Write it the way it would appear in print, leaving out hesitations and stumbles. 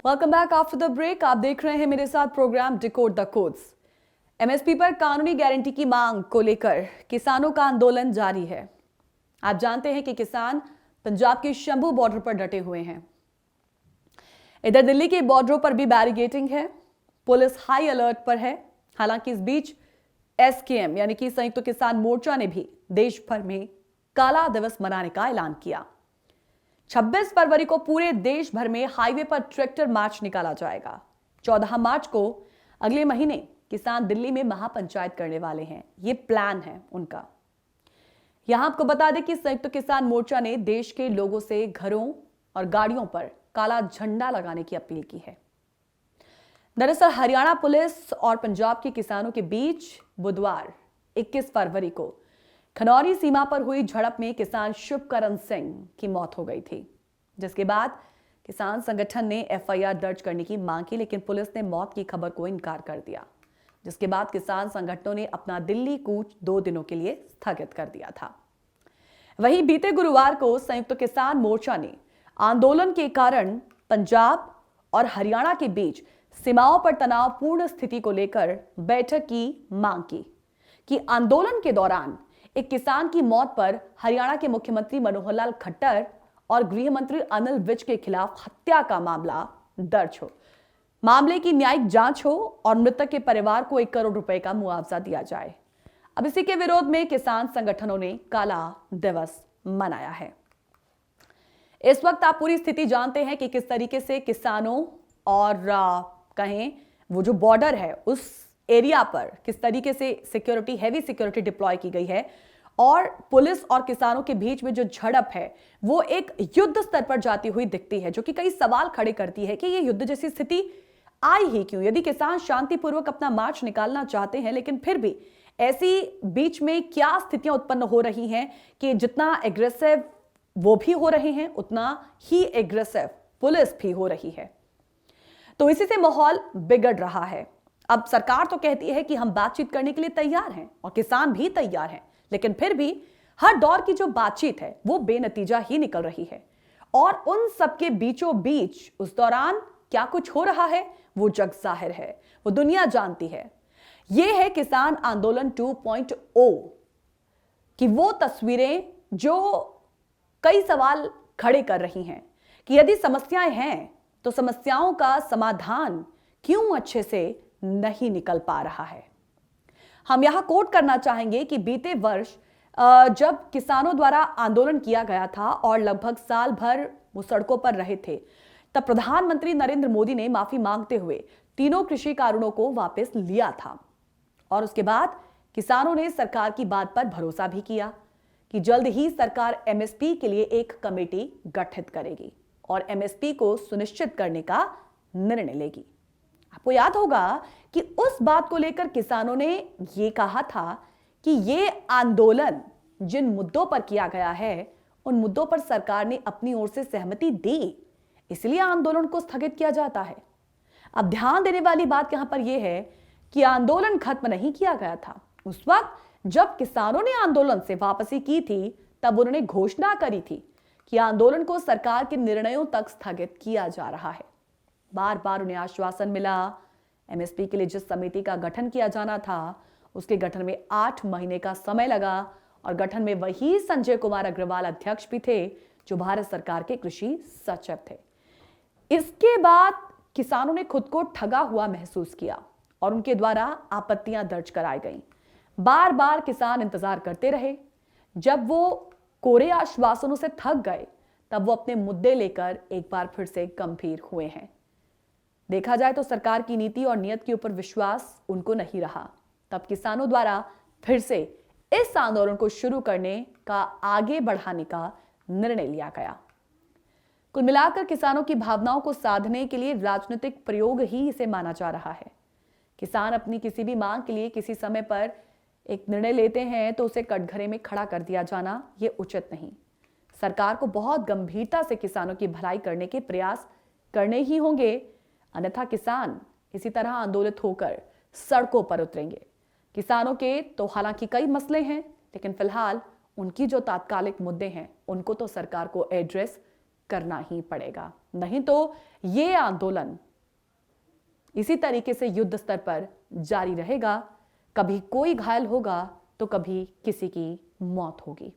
Welcome back after the break. आप देख रहे हैं मेरे साथ programme decode the codes. MSP पर कानूनी गारंटी की मांग को लेकर किसानों का आंदोलन जारी है। आप जानते हैं कि किसान पंजाब के शंभू बॉर्डर पर डटे हुए हैं। इधर दिल्ली के बॉर्डरों पर भी बैरिकेडिंग है, पुलिस हाई अलर्ट पर है। हालांकि इस बीच एसकेएम यानी कि संयुक्त किसान मोर्चा ने भी देश भर में काला दिवस मनाने का ऐलान किया। 26 फरवरी को पूरे देश भर में हाईवे पर ट्रैक्टर मार्च निकाला जाएगा। 14 मार्च को अगले महीने किसान दिल्ली में महापंचायत करने वाले हैं। ये प्लान है उनका। यहां आपको बता दें कि संयुक्त किसान मोर्चा ने देश के लोगों से घरों और गाड़ियों पर काला झंडा लगाने की अपील की है। दरअसल हरियाणा पुलिस और पंजाब के किसानों के बीच बुधवार 21 फरवरी को खनौरी सीमा पर हुई झड़प में किसान शुभकरण सिंह की मौत हो गई थी, जिसके बाद किसान संगठन ने एफआईआर दर्ज करने की मांग की, लेकिन पुलिस ने मौत की खबर को इनकार कर दिया, जिसके बाद किसान संगठनों ने अपना दिल्ली कूच 2 दिनों के लिए स्थगित कर दिया था। वहीं बीते गुरुवार को संयुक्त किसान मोर्चा ने आंदोलन के कारण पंजाब और हरियाणा के बीच सीमाओं पर तनावपूर्ण स्थिति को लेकर बैठक की मांग की कि आंदोलन के दौरान एक किसान की मौत पर हरियाणा के मुख्यमंत्री मनोहर लाल खट्टर और गृह मंत्री अनिल विज के खिलाफ हत्या का मामला दर्ज हो, मामले की न्यायिक जांच हो और मृतक के परिवार को 1 करोड़ रुपए का मुआवजा दिया जाए। अब इसी के विरोध में किसान संगठनों ने काला दिवस मनाया है। इस वक्त आप पूरी स्थिति जानते हैं कि किस तरीके से किसानों और कहें वो जो बॉर्डर है उस एरिया पर किस तरीके से सिक्योरिटी, हैवी सिक्योरिटी डिप्लॉय की गई है और पुलिस और किसानों के बीच में जो झड़प है वो एक युद्ध स्तर पर जाती हुई दिखती है, जो कि कई सवाल खड़े करती है कि ये युद्ध जैसी स्थिति आई ही क्यों। यदि किसान शांतिपूर्वक अपना मार्च निकालना चाहते हैं, लेकिन फिर भी ऐसी बीच में क्या स्थितियां उत्पन्न हो रही हैं कि जितना एग्रेसिव वो भी हो रहे हैं उतना ही एग्रेसिव पुलिस भी हो रही है। तो इसी से माहौल बिगड़ रहा है। अब सरकार तो कहती है कि हम बातचीत करने के लिए तैयार हैं और किसान भी तैयार हैं, लेकिन फिर भी हर दौर की जो बातचीत है वो बेनतीजा ही निकल रही है। और उन सबके बीचों बीच उस दौरान क्या कुछ हो रहा है वो जग जाहिर है, वो दुनिया जानती है। ये है किसान आंदोलन 2.0 कि वो तस्वीरें जो कई सवाल खड़े कर रही हैं कि यदि समस्याएं हैं तो समस्याओं का समाधान क्यों अच्छे से नहीं निकल पा रहा है। हम यहां कोट करना चाहेंगे कि बीते वर्ष जब किसानों द्वारा आंदोलन किया गया था और लगभग साल भर वो सड़कों पर रहे थे, तब प्रधानमंत्री नरेंद्र मोदी ने माफी मांगते हुए तीनों कृषि कानूनों को वापस लिया था और उसके बाद किसानों ने सरकार की बात पर भरोसा भी किया कि जल्द ही सरकार एमएसपी के लिए एक कमेटी गठित करेगी और एमएसपी को सुनिश्चित करने का निर्णय लेगी। आपको याद होगा कि उस बात को लेकर किसानों ने यह कहा था कि ये आंदोलन जिन मुद्दों पर किया गया है उन मुद्दों पर सरकार ने अपनी ओर से सहमति दी, इसलिए आंदोलन को स्थगित किया जाता है। अब ध्यान देने वाली बात यहां पर यह है कि आंदोलन खत्म नहीं किया गया था। उस वक्त जब किसानों ने आंदोलन से वापसी की थी तब उन्होंने घोषणा करी थी कि आंदोलन को सरकार के निर्णयों तक स्थगित किया जा रहा है। बार बार उन्हें आश्वासन मिला। एमएसपी के लिए जिस समिति का गठन किया जाना था उसके गठन में 8 महीने का समय लगा और गठन में वही संजय कुमार अग्रवाल अध्यक्ष भी थे जो भारत सरकार के कृषि सचिव थे। इसके बाद किसानों ने खुद को ठगा हुआ महसूस किया और उनके द्वारा आपत्तियां दर्ज कराई गईं। बार बार किसान इंतजार करते रहे। जब वो कोरे आश्वासनों से थक गए तब वो अपने मुद्दे लेकर एक बार फिर से गंभीर हुए हैं। देखा जाए तो सरकार की नीति और नियत के ऊपर विश्वास उनको नहीं रहा। तब किसानों द्वारा फिर से इस आंदोलन को शुरू करने का, आगे बढ़ाने का निर्णय लिया गया। कुल मिलाकर किसानों की भावनाओं को साधने के लिए राजनीतिक प्रयोग ही इसे माना जा रहा है। किसान अपनी किसी भी मांग के लिए किसी समय पर एक निर्णय लेते हैं तो उसे कटघरे में खड़ा कर दिया जाना ये उचित नहीं। सरकार को बहुत गंभीरता से किसानों की भलाई करने के प्रयास करने ही होंगे, अन्यथा किसान इसी तरह आंदोलित होकर सड़कों पर उतरेंगे। किसानों के तो हालांकि कई मसले हैं, लेकिन फिलहाल उनकी जो तात्कालिक मुद्दे हैं उनको तो सरकार को एड्रेस करना ही पड़ेगा, नहीं तो ये आंदोलन इसी तरीके से युद्ध स्तर पर जारी रहेगा। कभी कोई घायल होगा तो कभी किसी की मौत होगी।